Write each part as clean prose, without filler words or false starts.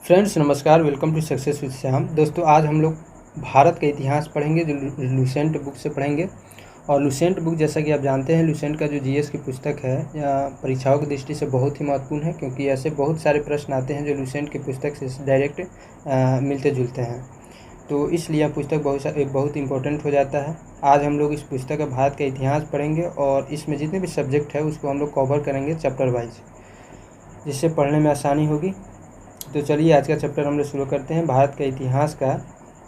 Friends नमस्कार, welcome to success with Shyam. दोस्तों आज हम लोग भारत का इतिहास पढ़ेंगे, जो लुसेंट बुक से पढ़ेंगे। और लुसेंट बुक, जैसा कि आप जानते हैं, लुसेंट का जो जीएस की पुस्तक है या परीक्षाओं की दृष्टि से बहुत ही महत्वपूर्ण है, क्योंकि ऐसे बहुत सारे प्रश्न आते हैं जो लुसेंट की पुस्तक से डायरेक्ट मिलते जुलते हैं। तो इसलिए यह पुस्तक बहुत इंपॉर्टेंट हो जाता है। आज हम लोग इस पुस्तक का भारत का इतिहास पढ़ेंगे और इसमें जितने भी सब्जेक्ट है उसको हम लोग कवर करेंगे चैप्टर वाइज, जिससे पढ़ने में आसानी होगी। तो चलिए आज का चैप्टर हम लोग शुरू करते हैं भारत का इतिहास का।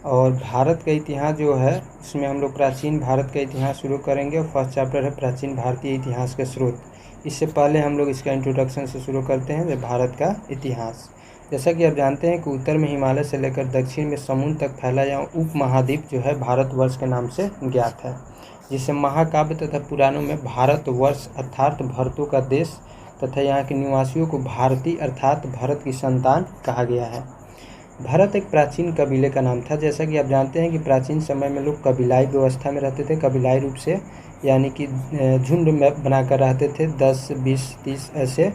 और भारत का इतिहास जो है उसमें हम लोग प्राचीन भारत का इतिहास शुरू करेंगे और फर्स्ट चैप्टर है प्राचीन भारतीय इतिहास के स्रोत। इससे पहले हम लोग इसका इंट्रोडक्शन से शुरू करते हैं भारत का इतिहास। जैसा कि आप जानते हैं कि उत्तर में हिमालय से लेकर दक्षिण में समुद्र तक फैला यह उपमहाद्वीप जो है भारतवर्ष के नाम से ज्ञात है, जिसे महाकाव्य तथा पुराणों में भारतवर्ष अर्थात भरतों का देश तथा यहाँ के निवासियों को भारती अर्थात भरत की संतान कहा गया है। भरत एक प्राचीन कबीले का नाम था। जैसा कि आप जानते हैं कि प्राचीन समय में लोग कबीलाई व्यवस्था में रहते थे, कबीलाई रूप से, यानी कि झुंड में बनाकर रहते थे। 10, 20, 30 ऐसे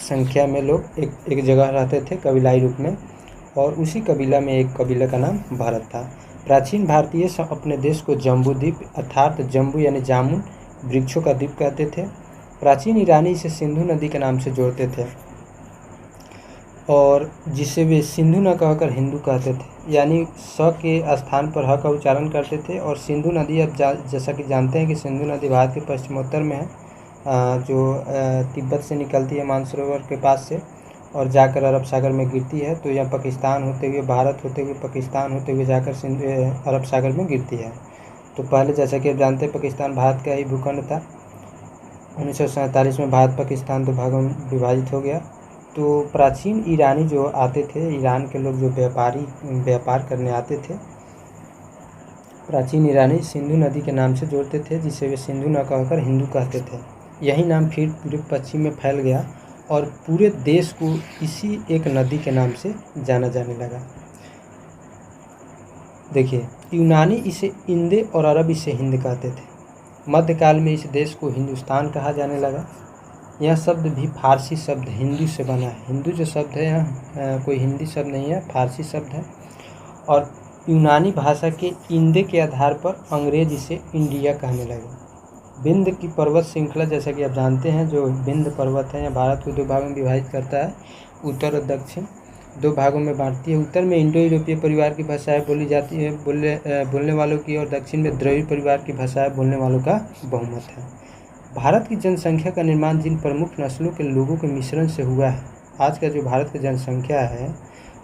संख्या में लोग एक जगह रहते थे कबीलाई रूप में, और उसी कबीला में एक कबीले का नाम भरत था। प्राचीन भारतीय अपने देश को जम्बू द्वीप अर्थात जम्बू यानी जामुन वृक्षों का द्वीप कहते थे। प्राचीन ईरानी इसे सिंधु नदी के नाम से जोड़ते थे, और जिसे वे सिंधु न कहकर हिंदू कहते थे, यानी स के स्थान पर ह का उच्चारण करते थे। और सिंधु नदी, अब जैसा कि जानते हैं कि सिंधु नदी भारत के पश्चिमोत्तर में है, जो तिब्बत से निकलती है मानसरोवर के पास से और जाकर अरब सागर में गिरती है। तो यह पाकिस्तान होते हुए, भारत होते हुए, पाकिस्तान होते हुए जाकर अरब सागर में गिरती है। तो पहले जैसा कि आप जानते हैं पाकिस्तान भारत का ही भूखंड था। 1947 में भारत पाकिस्तान 2 भागों में विभाजित हो गया। तो प्राचीन ईरानी जो आते थे, ईरान के लोग जो व्यापार करने आते थे, प्राचीन ईरानी सिंधु नदी के नाम से जोड़ते थे, जिसे वे सिंधु न कहकर हिंदू कहते थे। यही नाम फिर पूरे पश्चिम में फैल गया और पूरे देश को इसी एक नदी के नाम से जाना जाने लगा। देखिए, यूनानी इसे इंदे और अरब इसे हिंद कहते थे। मध्यकाल में इस देश को हिंदुस्तान कहा जाने लगा। यह शब्द भी फारसी शब्द हिंदू से बना है। हिंदू जो शब्द है यहाँ कोई हिंदी शब्द नहीं है, फारसी शब्द है। और यूनानी भाषा के इंदे के आधार पर अंग्रेज इसे इंडिया कहने लगे। विंध्य की पर्वत श्रृंखला, जैसा कि आप जानते हैं, जो विंध्य पर्वत है, यह भारत को 2 भागों में विभाजित करता है, उत्तर और दक्षिण 2 भागों में बांटती है। उत्तर में इंडो यूरोपीय परिवार की भाषाएं बोली जाती है बोलने वालों की, और दक्षिण में द्रविड़ परिवार की भाषाएं बोलने वालों का बहुमत है। भारत की जनसंख्या का निर्माण जिन प्रमुख नस्लों के लोगों के मिश्रण से हुआ है, आज का जो भारत की जनसंख्या है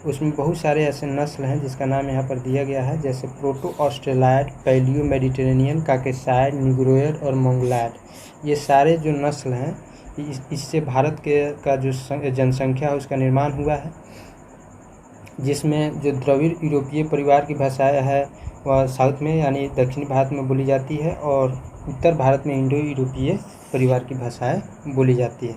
उसमें बहुत सारे ऐसे नस्ल हैं जिसका नाम यहाँ पर दिया गया है, जैसे Proto Australoid, Palaeo Mediterranean, Caucasoid, Negroid और मंगोलाइड। ये सारे जो नस्ल हैं इससे भारत का जो जनसंख्या है उसका निर्माण हुआ है, जिसमें जो द्रविड़ यूरोपीय परिवार की भाषाएं है वह साउथ में यानी दक्षिणी भारत में बोली जाती है, और उत्तर भारत में इंडो यूरोपीय परिवार की भाषाएं बोली जाती है।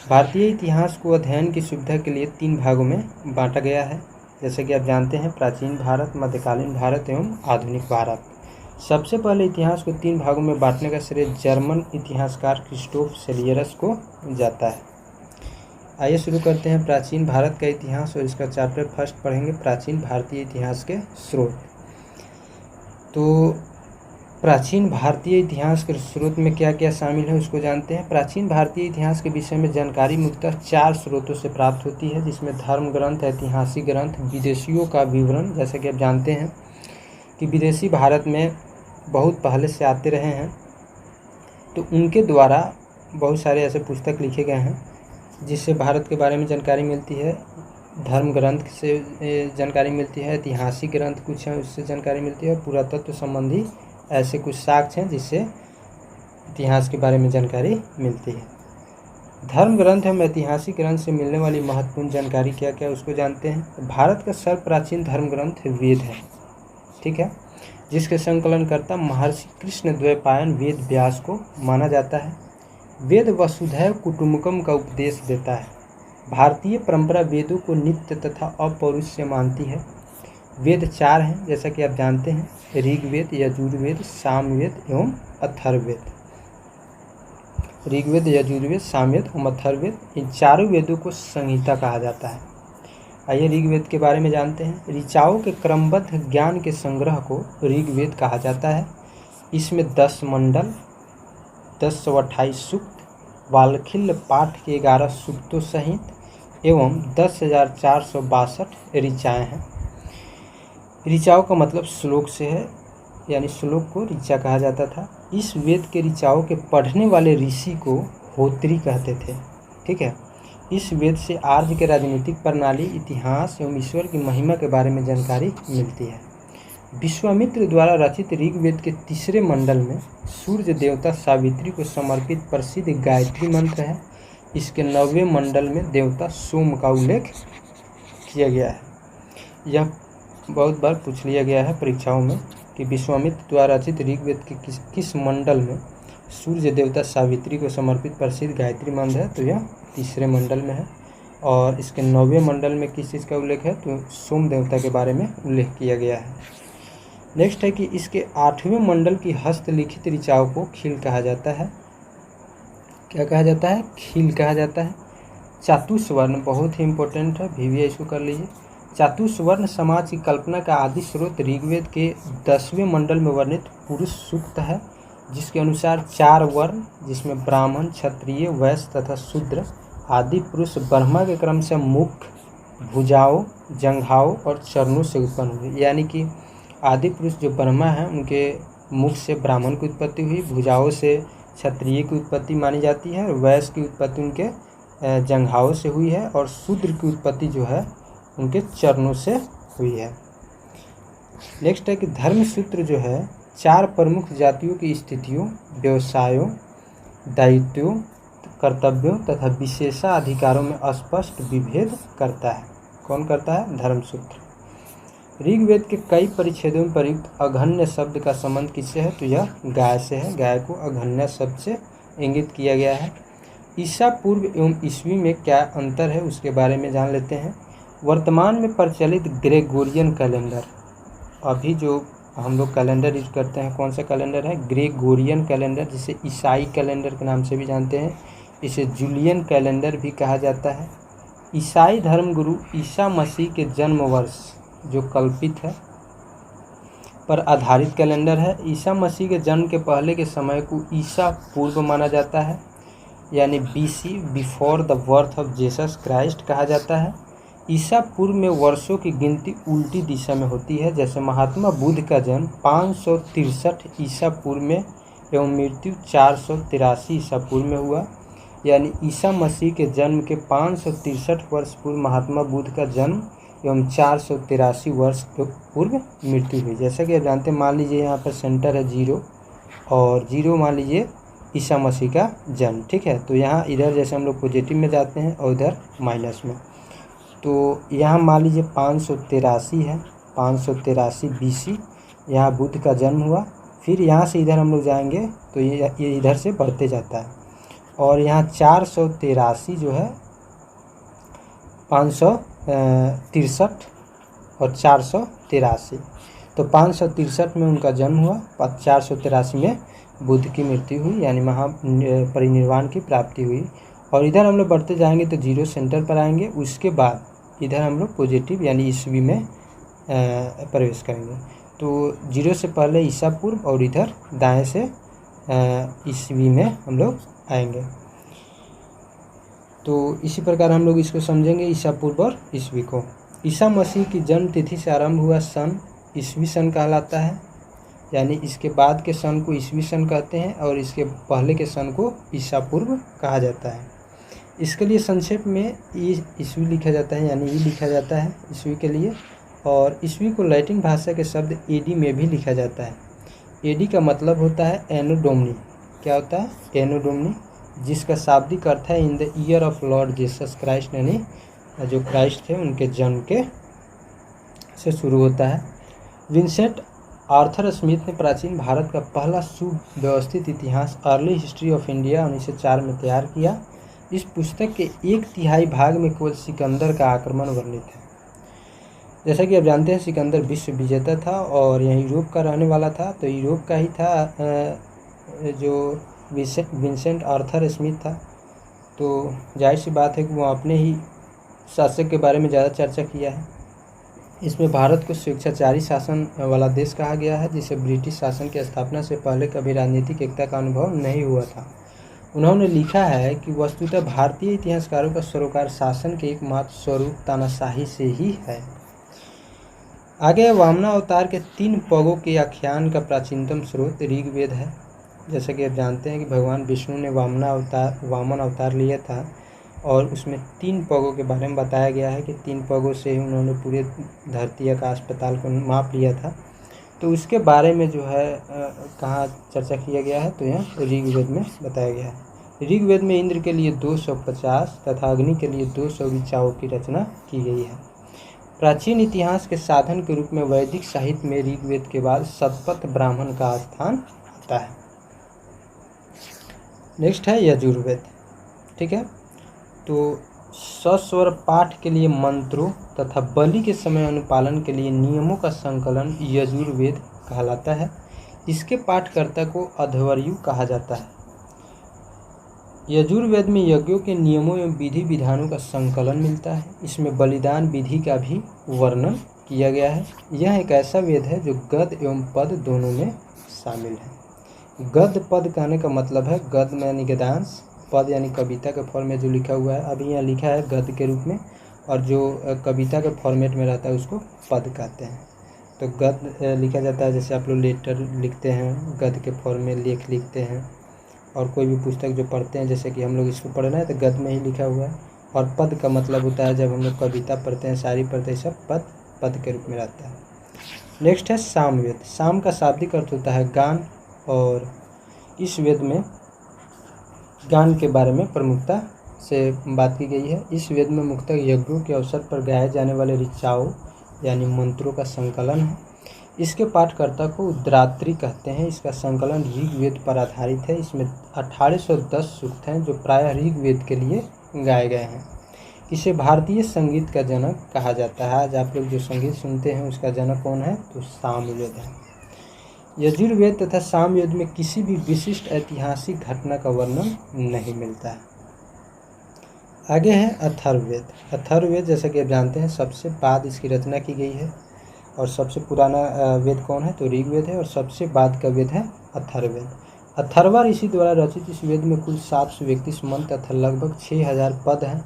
भारतीय इतिहास को अध्ययन की सुविधा के लिए 3 भागों में बांटा गया है, जैसे कि आप जानते हैं, प्राचीन भारत, मध्यकालीन भारत एवं आधुनिक भारत। सबसे पहले इतिहास को 3 भागों में बांटने का श्रेय जर्मन इतिहासकार क्रिस्टोफ सेलियरस को जाता है। आइए शुरू करते हैं प्राचीन भारत का इतिहास, और इसका चैप्टर फर्स्ट पढ़ेंगे प्राचीन भारतीय इतिहास के स्रोत। तो प्राचीन भारतीय इतिहास के स्रोत में क्या क्या शामिल है उसको जानते हैं। प्राचीन भारतीय इतिहास के विषय में जानकारी मुख्यतः 4 स्रोतों से प्राप्त होती है, जिसमें धर्म ग्रंथ, ऐतिहासिक ग्रंथ, विदेशियों का विवरण। जैसे कि आप जानते हैं कि विदेशी भारत में बहुत पहले से आते रहे हैं, तो उनके द्वारा बहुत सारे ऐसे पुस्तक लिखे गए हैं जिससे भारत के बारे में जानकारी मिलती है। धर्म ग्रंथ से जानकारी मिलती है, ऐतिहासिक ग्रंथ कुछ हैं उससे जानकारी मिलती है, और पुरातत्व संबंधी ऐसे कुछ साक्ष्य हैं जिससे इतिहास के बारे में जानकारी मिलती है। धर्म ग्रंथ एवं ऐतिहासिक ग्रंथ से मिलने वाली महत्वपूर्ण जानकारी क्या क्या उसको जानते हैं। भारत का सर्वप्राचीन धर्म ग्रंथ वेद है, ठीक है, जिसके संकलनकर्ता महर्षि कृष्णद्वैपायन वेद व्यास को माना जाता है। वेद वसुधैव कुटुम्बकम का उपदेश देता है। भारतीय परंपरा वेदों को नित्य तथा अपौरुषेय मानती है। वेद 4 हैं, जैसा कि आप जानते हैं, ऋग्वेद, यजुर्वेद, सामवेद एवं अथर्ववेद। ऋग्वेद, यजुर्वेद, सामवेद और अथर्ववेद, इन चारों वेदों को संहिता कहा जाता है। आइए ऋग्वेद के बारे में जानते हैं। ऋचाओं के क्रमबद्ध ज्ञान के संग्रह को ऋग्वेद कहा जाता है। इसमें 10 मंडल, 1028 सूक्त, वाल्खिल्य पाठ के 11 सूक्तों सहित एवं 10,462 ऋचाएँ हैं। ऋचाओं का मतलब श्लोक से है, यानी श्लोक को ऋचा कहा जाता था। इस वेद के ऋचाओं के पढ़ने वाले ऋषि को होत्री कहते थे। ठीक है। इस वेद से आर्य के राजनीतिक प्रणाली, इतिहास एवं ईश्वर की महिमा के बारे में जानकारी मिलती है। विश्वामित्र द्वारा रचित ऋग्वेद के तीसरे मंडल में सूर्य देवता सावित्री को समर्पित प्रसिद्ध गायत्री मंत्र है। इसके 9वें मंडल में देवता सोम का उल्लेख किया गया है। यह बहुत बार पूछ लिया गया है परीक्षाओं में कि विश्वामित्र द्वारा रचित ऋग्वेद के किस मंडल में सूर्य देवता सावित्री को समर्पित प्रसिद्ध गायत्री मंत्र है, तो यह तीसरे मंडल में है। और इसके 9वें मंडल में किस चीज़ का उल्लेख है, तो सोम देवता के बारे में उल्लेख किया गया है। नेक्स्ट है कि इसके 8वें मंडल की हस्तलिखित ऋचाओं को खील कहा जाता है। क्या कहा जाता है? खील कहा जाता है। चातुस्वर्ण बहुत ही इंपॉर्टेंट है, VVI इसको कर लीजिए। चातुस्वर्ण समाज की कल्पना का आदि स्रोत ऋग्वेद के 10वें मंडल में वर्णित पुरुष सूक्त है, जिसके अनुसार 4 वर्ण, जिसमें ब्राह्मण, क्षत्रिय, वैश्य तथा शूद्र आदि पुरुष ब्रह्मा के क्रम से मुख, भुजाओं, जंघाओं और चरणों से उत्पन्न हुए। यानी कि आदि पुरुष जो ब्रह्मा हैं, उनके मुख से ब्राह्मण की उत्पत्ति हुई, भुजाओं से क्षत्रिय की उत्पत्ति मानी जाती है, वैश्य की उत्पत्ति उनके जंघाओं से हुई है, और शूद्र की उत्पत्ति जो है उनके चरणों से हुई है। नेक्स्ट है कि धर्मसूत्र जो है 4 प्रमुख जातियों की स्थितियों, व्यवसायों, दायित्वों, कर्तव्यों तथा विशेषाधिकारों में स्पष्ट विभेद करता है। कौन करता है? धर्मसूत्र। ऋग्वेद के कई परिच्छेदों में प्रयुक्त अघन्य शब्द का संबंध किससे है, तो यह गाय से है। गाय को अघन्य शब्द से इंगित किया गया है। ईसा पूर्व एवं ईस्वी में क्या अंतर है, उसके बारे में जान लेते हैं। वर्तमान में प्रचलित ग्रेगोरियन कैलेंडर, अभी जो हम लोग कैलेंडर यूज करते हैं, कौन सा कैलेंडर है? ग्रेगोरियन कैलेंडर, जिसे ईसाई कैलेंडर के नाम से भी जानते हैं। इसे जूलियन कैलेंडर भी कहा जाता है। ईसाई धर्मगुरु ईसा मसीह के जन्म वर्ष जो कल्पित है पर आधारित कैलेंडर है। ईसा मसीह के जन्म के पहले के समय को ईसा पूर्व माना जाता है, यानी BC, before the birth of Jesus Christ कहा जाता है। ईसा पूर्व में वर्षों की गिनती उल्टी दिशा में होती है। जैसे महात्मा बुद्ध का जन्म 563 ईसा पूर्व में एवं मृत्यु 483 ईसा पूर्व में हुआ, यानी ईसा मसीह के जन्म के 563 वर्ष पूर्व महात्मा बुद्ध का जन्म एवं 483 वर्ष पूर्व मृत्यु हुई। जैसा कि आप जानते हैं, मान लीजिए यहाँ पर सेंटर है 0 और 0 मान लीजिए ईसा मसीह का जन्म। ठीक है, तो यहाँ इधर जैसे हम लोग पॉजिटिव में जाते हैं और इधर माइनस में, तो यहाँ मान लीजिए 583 है, 583 BC यहाँ बुद्ध का जन्म हुआ। फिर यहाँ से इधर हम लोग जाएंगे तो ये इधर से बढ़ते जाता है, और यहाँ 483 जो है 563 और 483, तो 563 में उनका जन्म हुआ, 483 में बुद्ध की मृत्यु हुई, यानी महापरिनिर्वाण की प्राप्ति हुई। और इधर हम लोग बढ़ते जाएंगे तो 0 सेंटर पर आएंगे। उसके बाद इधर हम लोग पॉजिटिव यानी ईस्वी में प्रवेश करेंगे। तो 0 से पहले ईसा पूर्व और इधर दाएं से ईस्वी में हम लोग आएंगे। तो इसी प्रकार हम लोग इसको समझेंगे, ईसा पूर्व और ईस्वी को। ईसा मसीह की जन्म तिथि से आरंभ हुआ सन ईस्वी सन कहलाता है, यानी इसके बाद के सन को ईस्वी सन कहते हैं और इसके पहले के सन को ईसा पूर्व कहा जाता है। इसके लिए संक्षेप में ईस्वी लिखा जाता है, यानी लिखा जाता है ईस्वी के लिए। और ईस्वी को लैटिन भाषा के शब्द एडी में भी लिखा जाता है। एडी का मतलब होता है एनो डोमिनी। क्या होता है? एनो डोमिनी, जिसका शाब्दिक अर्थ है in the year of Lord Jesus Christ, यानी जो क्राइस्ट थे उनके जन्म के से शुरू होता है। विंसेंट आर्थर स्मिथ ने प्राचीन भारत का पहला सुव्यवस्थित इतिहास अर्ली हिस्ट्री ऑफ इंडिया 1904 में तैयार किया। इस पुस्तक के 1/3 भाग में केवल सिकंदर का आक्रमण वर्णित है। जैसा कि आप जानते हैं, सिकंदर विश्व विजेता था और यह यूरोप का रहने वाला था, तो यूरोप का ही था जो विंसेंट आर्थर स्मिथ था। तो जाहिर सी बात है कि वो अपने ही शासक के बारे में ज़्यादा चर्चा किया है। इसमें भारत को स्वेच्छाचारी शासन वाला देश कहा गया है, जिसे ब्रिटिश शासन की स्थापना से पहले कभी राजनीतिक एकता का अनुभव नहीं हुआ था। उन्होंने लिखा है कि वस्तुतः भारतीय इतिहासकारों का सरोकार शासन के एकमात्र स्वरूप तानाशाही से ही है। आगे वामना अवतार के 3 पगों के आख्यान का प्राचीनतम स्रोत ऋग्वेद है। जैसा कि आप जानते हैं कि भगवान विष्णु ने वामन अवतार लिया था और उसमें 3 पगों के बारे में बताया गया है कि 3 पगों से उन्होंने पूरे धरती आकाश पाताल को माप लिया था। तो उसके बारे में जो है कहाँ चर्चा किया गया है, तो यहाँ ऋग्वेद में बताया गया है। ऋग्वेद में इंद्र के लिए 250 तथा अग्नि के लिए 200 ऋचाओं की रचना की गई है। प्राचीन इतिहास के साधन के रूप में वैदिक साहित्य में ऋग्वेद के बाद शतपथ ब्राह्मण का स्थान आता है। नेक्स्ट है यजुर्वेद। ठीक है, तो सस्वर पाठ के लिए मंत्रों तथा बलि के समय अनुपालन के लिए नियमों का संकलन यजुर्वेद कहलाता है। इसके पाठकर्ता को अध्वर्यु कहा जाता है। यजुर्वेद में यज्ञों के नियमों एवं विधि विधानों का संकलन मिलता है। इसमें बलिदान विधि का भी वर्णन किया गया है। यह एक ऐसा वेद है जो गद्य एवं पद दोनों में शामिल है। गद्य पद कहने का मतलब है गद्य यानी गद्यांश, पद यानी कविता के फॉर्म में जो लिखा हुआ है, अभी यहाँ लिखा है गद्य के रूप में, और जो कविता के फॉर्मेट में रहता है उसको पद कहते हैं। तो गद्य लिखा जाता है, जैसे आप लोग लेटर लिखते हैं गद्य के फॉर्म में लेख लिखते हैं, और कोई भी पुस्तक जो पढ़ते हैं, जैसे कि हम लोग इसको पढ़ रहे हैं तो गद्य में ही लिखा हुआ है। और पद का मतलब होता है जब हम लोग कविता पढ़ते हैं, शायरी पढ़ते हैं, सब पद के रूप में रहता है। नेक्स्ट है सामवेद। साम का शाब्दिक अर्थ होता है गान, और इस वेद में गान के बारे में प्रमुखता से बात की गई है। इस वेद में मुख्यतः यज्ञों के अवसर पर गाए जाने वाले ऋचाओं यानी मंत्रों का संकलन है। इसके पाठकर्ता को उद्रात्री कहते हैं। इसका संकलन ऋग्वेद पर आधारित है। इसमें 1810 सूक्त हैं जो प्रायः ऋग्वेद के लिए गाए गए हैं। इसे भारतीय संगीत का जनक कहा जाता है। आज आप लोग जो संगीत सुनते हैं उसका जनक कौन है, तो सामवेद है। यजुर्वेद तथा सामवेद में किसी भी विशिष्ट ऐतिहासिक घटना का वर्णन नहीं मिलता है। आगे है अथर्ववेद। अथर्ववेद जैसा कि आप जानते हैं सबसे बाद इसकी रचना की गई है, और सबसे पुराना वेद कौन है, तो ऋग्वेद है, और सबसे बाद का वेद है अथर्ववेद। अथर्वा ऋषि द्वारा रचित इस वेद में कुल 731 मंत्र तथा लगभग 6000 पद हैं।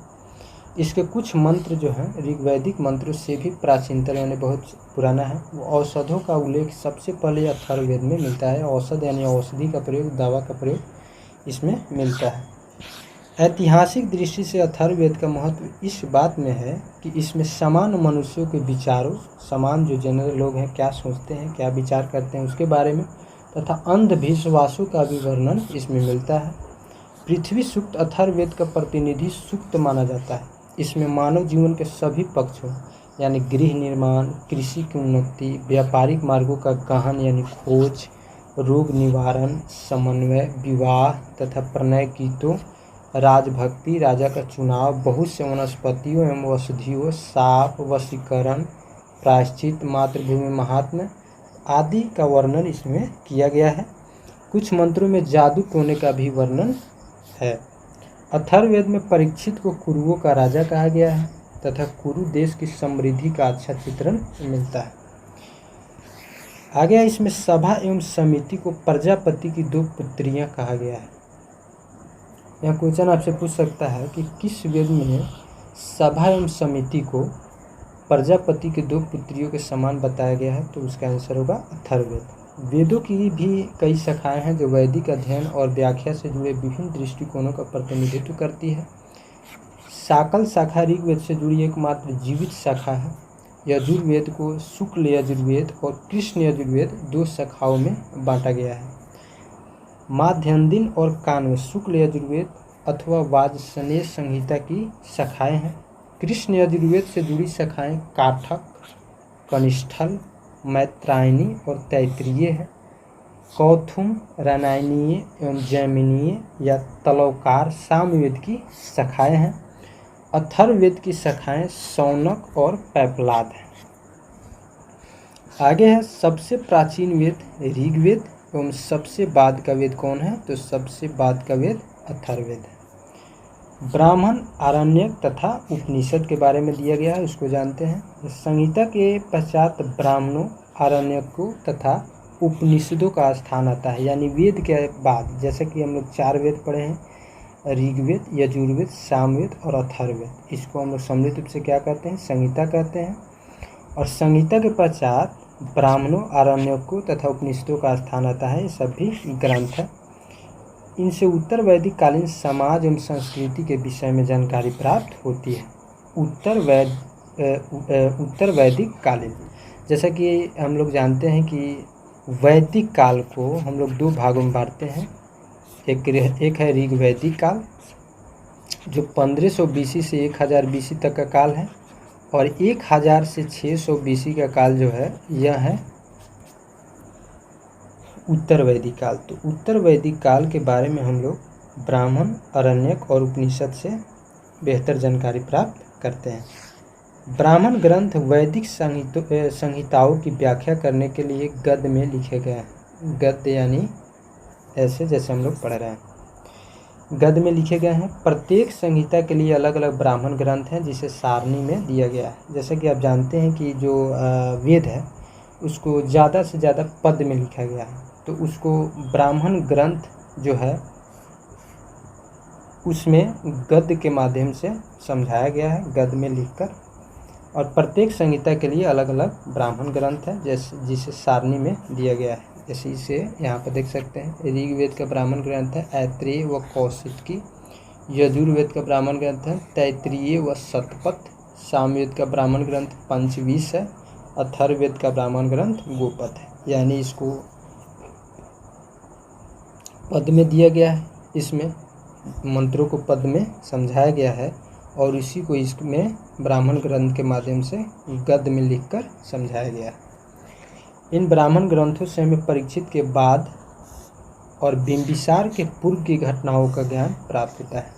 इसके कुछ मंत्र जो हैं ऋग्वैदिक मंत्रों से भी प्राचीनतर यानी बहुत पुराना है। वो औषधों का उल्लेख सबसे पहले अथर्ववेद में मिलता है। औषध यानी औषधि का प्रयोग, दवा का प्रयोग इसमें मिलता है। ऐतिहासिक दृष्टि से अथर्ववेद का महत्व इस बात में है कि इसमें समान मनुष्यों के विचारों, समान जो जनरल लोग हैं क्या सोचते हैं, क्या विचार करते हैं उसके बारे में, तथा अंधविश्वासों का भी वर्णन इसमें मिलता है। पृथ्वी सूक्त अथर्ववेद का प्रतिनिधि सूक्त माना जाता है। इसमें मानव जीवन के सभी पक्षों यानी गृह निर्माण, कृषि की उन्नति, व्यापारिक मार्गों का गहन यानी खोज, रोग निवारण, समन्वय, विवाह तथा प्रणय गीतों, राजभक्ति, राजा का चुनाव, बहुत से वनस्पतियों एवं औषधियों, साप, वशीकरण, प्रायश्चित, मातृभूमि महात्म्य आदि का वर्णन इसमें किया गया है। कुछ मंत्रों में जादू टोने का भी वर्णन है। अथर्ववेद में परीक्षित को कुरुओं का राजा कहा गया है तथा कुरु देश की समृद्धि का अच्छा चित्रण मिलता है। आगे इसमें सभा एवं समिति को प्रजापति की 2 पुत्रियां कहा गया है। यह क्वेश्चन आपसे पूछ सकता है कि किस वेद में सभा एवं समिति को प्रजापति की 2 पुत्रियों के समान बताया गया है, तो उसका आंसर होगा अथर्ववेद। वेदों की भी कई शाखाएं हैं जो वैदिक अध्ययन और व्याख्या से जुड़े विभिन्न दृष्टिकोणों का प्रतिनिधित्व करती है। साकल शाखा ऋग्वेद से जुड़ी एकमात्र जीवित शाखा है। यजुर्वेद को शुक्ल यजुर्वेद और कृष्ण यजुर्वेद 2 शाखाओं में बांटा गया है। माध्यान्दिन और कान्व शुक्ल यजुर्वेद अथवा वाजसनेय संहिता की शाखाएं हैं। कृष्ण यजुर्वेद से जुड़ी शाखाएं काठक, कनिष्ठल, मैत्रायणी और तैत्तिरीय है। कौथुम, रानायनीय एवं जैमिनीय या तलवकार सामवेद की शाखाएं हैं। अथर्ववेद की शाखाएं शौनक और पैपलाद हैं। आगे है सबसे प्राचीन वेद ऋग्वेद एवं सबसे बाद का वेद कौन है, तो सबसे बाद का वेद अथर्ववेद है। ब्राह्मण, आरण्यक तथा उपनिषद के बारे में दिया गया है, उसको जानते हैं। संहिता के पश्चात ब्राह्मणों, आरण्यकों तथा उपनिषदों का स्थान आता है, यानी वेद के बाद। जैसे कि हम लोग 4 वेद पढ़े हैं, ऋग्वेद, यजुर्वेद, सामवेद और अथर्ववेद। इसको हम लोग सम्मिलित रूप से क्या कहते हैं? संहिता कहते हैं। और संहिता के पश्चात ब्राह्मणों, आरण्यकों तथा उपनिषदों का स्थान आता है। ये सभी ग्रंथ हैं। इनसे उत्तर वैदिक कालीन समाज एवं संस्कृति के विषय में जानकारी प्राप्त होती है। उत्तर वैदिक कालीन, जैसा कि हम लोग जानते हैं कि वैदिक काल को हम लोग 2 भागों में बांटते हैं। एक है ऋग वैदिक काल, जो 1500 BC से 1000 BC तक का काल है, और 1000 से 600 BC का काल जो है यह है उत्तर वैदिक काल। तो उत्तर वैदिक काल के बारे में हम लोग ब्राह्मण, आरण्यक और उपनिषद से बेहतर जानकारी प्राप्त करते हैं। ब्राह्मण ग्रंथ वैदिक संहिताओं की व्याख्या करने के लिए गद्य में लिखे गए हैं। गद्य यानी ऐसे जैसे हम लोग पढ़ रहे हैं, गद्य में लिखे गए हैं। प्रत्येक संहिता के लिए अलग अलग ब्राह्मण ग्रंथ हैं, जिसे सारणी में दिया गया है। जैसे कि आप जानते हैं कि जो वेद है उसको ज़्यादा से ज़्यादा पद में लिखा गया है, तो उसको ब्राह्मण ग्रंथ जो है उसमें गद्य के माध्यम से समझाया गया है, गद्य में लिखकर। और प्रत्येक संहिता के लिए अलग अलग ब्राह्मण ग्रंथ है, जिसे सारणी में दिया गया है। जैसे इसे यहाँ पर देख सकते हैं। ऋग्वेद का ब्राह्मण ग्रंथ है ऐत्रेय व कौशिकी। यजुर्वेद का ब्राह्मण ग्रंथ है तैत्तिरीय व शतपथ। सामवेद का ब्राह्मण ग्रंथ पंचवीस है। अथर्ववेद का ब्राह्मण ग्रंथ गोपथ है। यानी इसको पद में दिया गया है, इसमें मंत्रों को पद में समझाया गया है, और इसी को इसमें ब्राह्मण ग्रंथ के माध्यम से गद्य में लिखकर समझाया गया है। इन ब्राह्मण ग्रंथों से हमें परीक्षित के बाद और बिंबिसार के पूर्व की घटनाओं का ज्ञान प्राप्त होता है।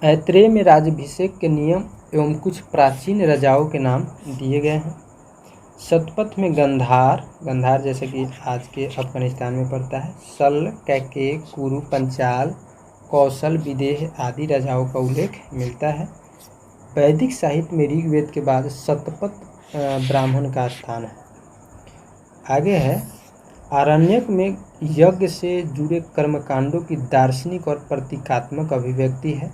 ऐत्रेय में राज्याभिषेक के नियम एवं कुछ प्राचीन राजाओं के नाम दिए गए हैं। शतपथ में गंधार जैसे कि आज के अफगानिस्तान में पड़ता है, सल, कैकेय, कुरु, पंचाल, कौशल, विदेह आदि राजाओं का उल्लेख मिलता है। वैदिक साहित्य में ऋग्वेद के बाद शतपथ ब्राह्मण का स्थान है। आगे है आरण्यक में यज्ञ से जुड़े कर्मकांडों की दार्शनिक और प्रतीकात्मक अभिव्यक्ति है।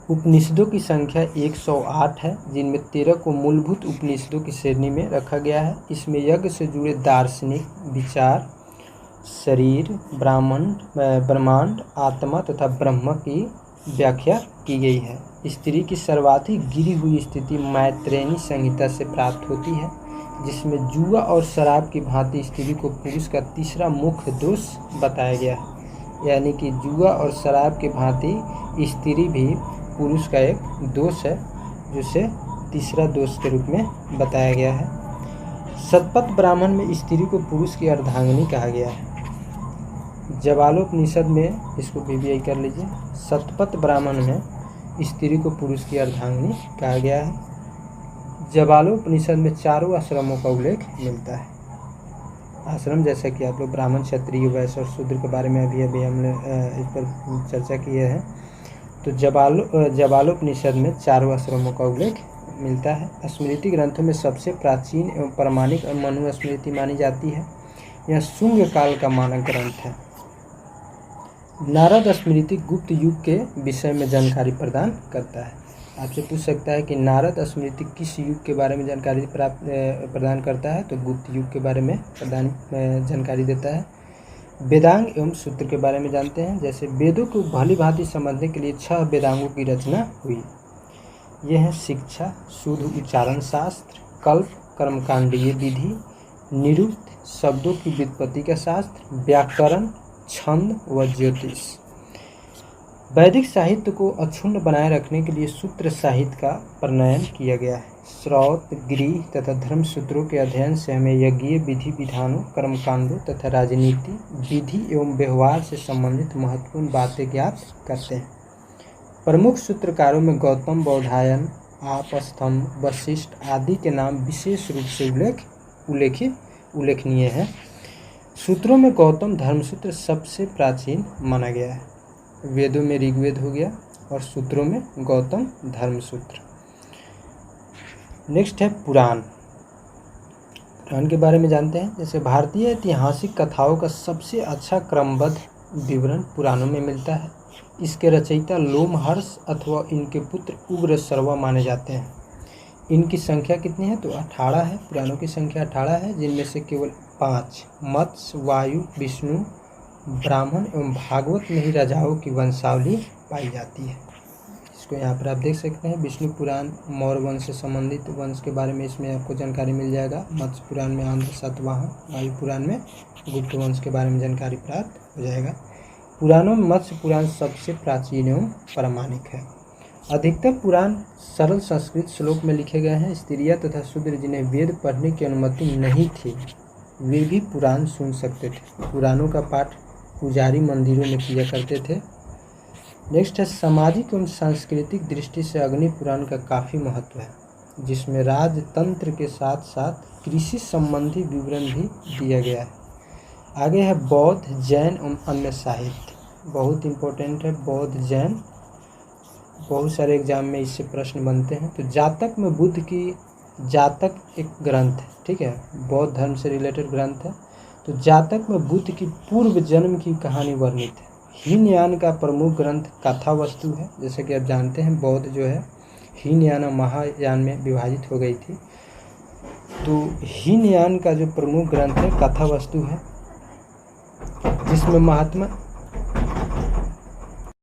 उपनिषदों की संख्या 108 है, जिनमें 13 को मूलभूत उपनिषदों की श्रेणी में रखा गया है। इसमें यज्ञ से जुड़े दार्शनिक विचार, शरीर, ब्रह्मांड, आत्मा तथा ब्रह्म की व्याख्या की गई है। स्त्री की सर्वाधिक गिरी हुई स्थिति मैत्रेयी संहिता से प्राप्त होती है, जिसमें जुआ और शराब की भांति स्त्री को पुरुष का तीसरा मुख्य दोष बताया गया है। यानी कि जुआ और शराब की भांति स्त्री भी पुरुष का एक दोष है, जिसे तीसरा दोष के रूप में बताया गया है। शतपथ ब्राह्मण में स्त्री को पुरुष की अर्धांगिनी कहा गया है। जबालोपनिषद में, इसको भी कर लीजिए, शतपथ ब्राह्मण में स्त्री को पुरुष की अर्धांगिनी कहा गया है। जबालोपनिषद में 4 आश्रमों का उल्लेख मिलता है। आश्रम जैसा कि आप लोग ब्राह्मण, क्षत्रिय, वैश्य और शूद्र के बारे में अभी हमने इस पर चर्चा की है। तो जबालोपनिषद में 4 आश्रमों का उल्लेख मिलता है। स्मृति ग्रंथों में सबसे प्राचीन एवं प्रामाणिक मनुस्मृति मानी जाती है। यह शुंग काल का मानक ग्रंथ है। नारद स्मृति गुप्त युग के विषय में जानकारी प्रदान करता है। आपसे पूछ सकता है कि नारद स्मृति किस युग के बारे में जानकारी प्रदान करता है, तो गुप्त युग के बारे में जानकारी देता है। वेदांग एवं सूत्र के बारे में जानते हैं। जैसे वेदों को भली भांति समझने के लिए 6 वेदांगों की रचना हुई। ये हैं शिक्षा, शुद्ध उच्चारण शास्त्र, कल्प, कर्मकांडीय विधि, निरुक्त, शब्दों की व्युत्पत्ति का शास्त्र, व्याकरण, छंद व ज्योतिष। वैदिक साहित्य को अक्षुण्ण बनाए रखने के लिए सूत्र साहित्य का प्रणयन किया गया है। श्रौत, गृह तथा धर्म सूत्रों के अध्ययन से हमें यज्ञीय विधि विधानों, कर्मकांडों तथा राजनीति, विधि एवं व्यवहार से संबंधित महत्वपूर्ण बातें ज्ञात करते हैं। प्रमुख सूत्रकारों में गौतम, बौधायन, आपस्तंभ, वशिष्ठ आदि के नाम विशेष रूप से उल्लेखनीय है। सूत्रों में गौतम धर्मसूत्र सबसे प्राचीन माना गया है। वेदों में ऋग्वेद हो गया और सूत्रों में गौतम धर्मसूत्र। नेक्स्ट है पुराण। पुराण के बारे में जानते हैं। जैसे भारतीय ऐतिहासिक कथाओं का सबसे अच्छा क्रमबद्ध विवरण पुराणों में मिलता है। इसके रचयिता लोमहर्ष अथवा इनके पुत्र उग्र सर्वा माने जाते हैं। इनकी संख्या कितनी है? तो 18 है। पुराणों की संख्या 18 है, जिनमें से केवल 5 मत्स्य, वायु, विष्णु, ब्राह्मण एवं भागवत में ही राजाओं की वंशावली पाई जाती है। इसको यहाँ पर आप देख सकते हैं। विष्णु पुराण मौर्य वंश से संबंधित वंश के बारे में इसमें आपको जानकारी मिल जाएगा। मत्स्य पुराण में आंध्र सातवाहन, वायु पुराण में गुप्त वंश के बारे में जानकारी प्राप्त हो जाएगा। पुराणों में मत्स्य पुराण सबसे प्राचीन एवं प्रामाणिक है। अधिकतर पुराण सरल संस्कृत श्लोक में लिखे गए हैं। स्त्रियां तथा शूद्र जिन्हें वेद पढ़ने की अनुमति नहीं थी, वे भी पुराण सुन सकते थे। पुराणों का पाठ पुजारी मंदिरों में किया करते थे। नेक्स्ट है सामाजिक एवं सांस्कृतिक दृष्टि से अग्नि पुराण का काफ़ी महत्व है, जिसमें राजतंत्र के साथ साथ कृषि संबंधी विवरण भी दिया गया है। आगे है बौद्ध, जैन एवं अन्य साहित्य। बहुत इम्पोर्टेंट है बौद्ध, जैन। बहुत सारे एग्जाम में इससे प्रश्न बनते हैं। तो जातक में बुद्ध की, जातक एक ग्रंथ है, ठीक है, बौद्ध धर्म से रिलेटेड ग्रंथ है। तो जातक में बुद्ध की पूर्व जन्म की कहानी वर्णित है। हीनयान का प्रमुख ग्रंथ कथा वस्तु है। जैसे कि आप जानते हैं बौद्ध जो है हीनयान और महायान में विभाजित हो गई थी। तो हीनयान का जो प्रमुख ग्रंथ है कथा वस्तु है, जिसमें महात्मा